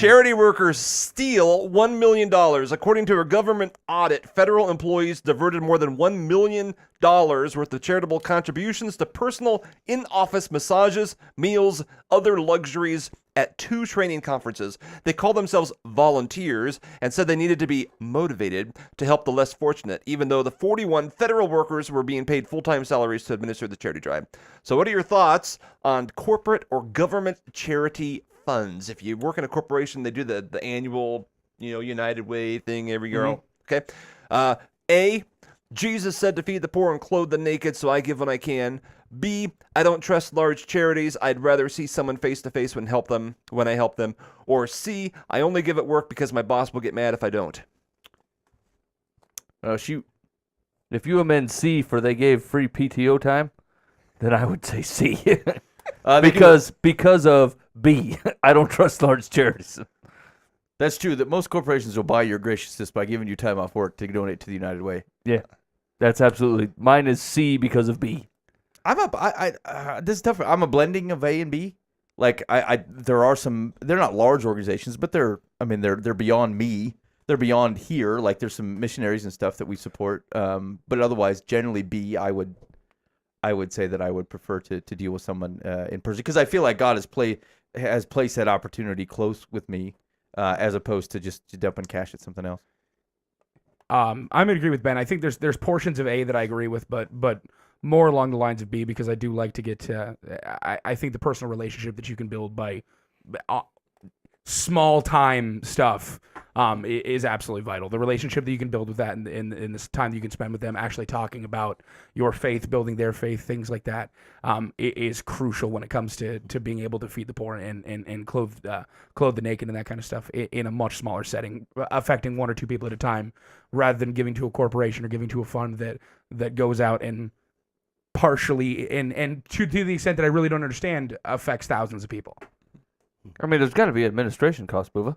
Charity workers steal $1 million. According to a government audit, federal employees diverted more than $1 million worth of charitable contributions to personal in-office massages, meals, other luxuries at 2 training conferences. They call themselves volunteers and said they needed to be motivated to help the less fortunate, even though the 41 federal workers were being paid full-time salaries to administer the charity drive. So what are your thoughts on corporate or government charity funds? If you work in a corporation, they do the annual, United Way thing every year. Okay. A, Jesus said to feed the poor and clothe the naked, so I give when I can. B, I don't trust large charities. I'd rather see someone face to face when I help them. Or C, I only give at work because my boss will get mad if I don't. Shoot. If you amend C for they gave free PTO time, then I would say C. Because of B, I don't trust large charities. That's true. That most corporations will buy your graciousness by giving you time off work to donate to the United Way. Yeah, that's absolutely. Mine is C because of B. This is tough. I'm a blending of A and B. Like there are some. They're not large organizations, but they're beyond me. They're beyond here. Like there's some missionaries and stuff that we support. But otherwise, generally B. I would say that I would prefer to deal with someone in person because I feel like God has placed that opportunity close with me as opposed to just dumping cash at something else. I'm gonna agree with Ben. I think there's portions of A that I agree with, but more along the lines of B because I do like to get to. I think the personal relationship that you can build by small time stuff is absolutely vital. The relationship that you can build with that in this time that you can spend with them, actually talking about your faith, building their faith, things like that, is crucial when it comes to being able to feed the poor and clothe the naked and that kind of stuff in a much smaller setting, affecting 1 or 2 people at a time, rather than giving to a corporation or giving to a fund that goes out and partially and to the extent that I really don't understand affects thousands of people. I mean, there's got to be administration costs, Booba.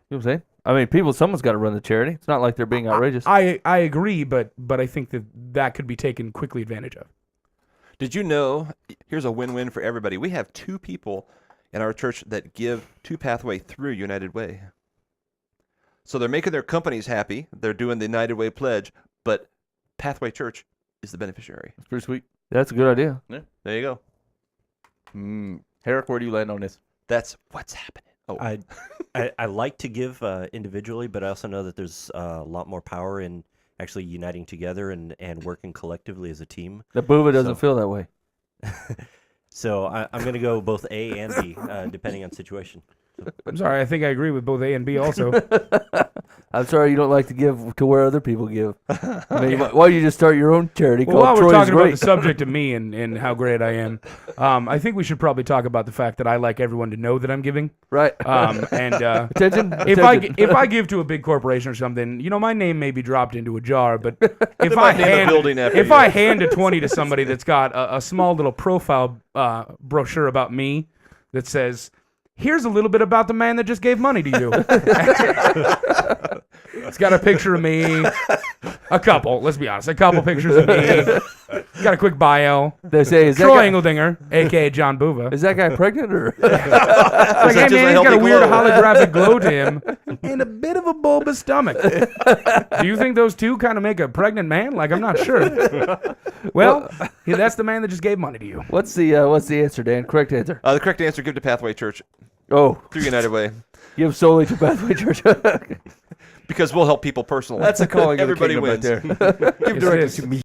You know what I'm saying? I mean, someone's got to run the charity. It's not like they're being outrageous. I agree, but I think that could be taken quickly advantage of. Did you know, here's a win-win for everybody. We have 2 people in our church that give to Pathway through United Way. So they're making their companies happy. They're doing the United Way pledge, but Pathway Church is the beneficiary. That's pretty sweet. That's a good idea. Yeah, there you go. Herrick, where do you land on this? That's what's happening. Oh, I like to give individually, but I also know that there's a lot more power in actually uniting together and working collectively as a team. The Booba doesn't feel that way. So I'm going to go both A and B, depending on situation. I'm sorry, I think I agree with both A and B also. I'm sorry you don't like to give to where other people give. I mean, why don't you just start your own charity Well, called while we're Troy's talking Great? about the subject of me and how great I am, I think we should probably talk about the fact that I like everyone to know that I'm giving. Right. Attention. If I give to a big corporation or something, my name may be dropped into a jar, but if I hand a 20 to somebody that's got a small little profile brochure about me that says, "Here's a little bit about the man that just gave money to you." It's got a picture of me. A couple pictures of me. Got a quick bio. They say, is Troy Engeldinger, a.k.a. John Boova. Is that guy pregnant or? It's like, hey, man, he's got a weird holographic glow to him and a bit of a bulbous stomach. Do you think those two kind of make a pregnant man? Like, I'm not sure. Well, that's the man that just gave money to you. What's the answer, Dan? Correct answer. the correct answer, give to Pathway Church Oh, through United Way. give solely to Pathway Church. Because we'll help people personally. That's a calling of the Everybody kingdom wins. right there. Give Yes, directly it is. to me.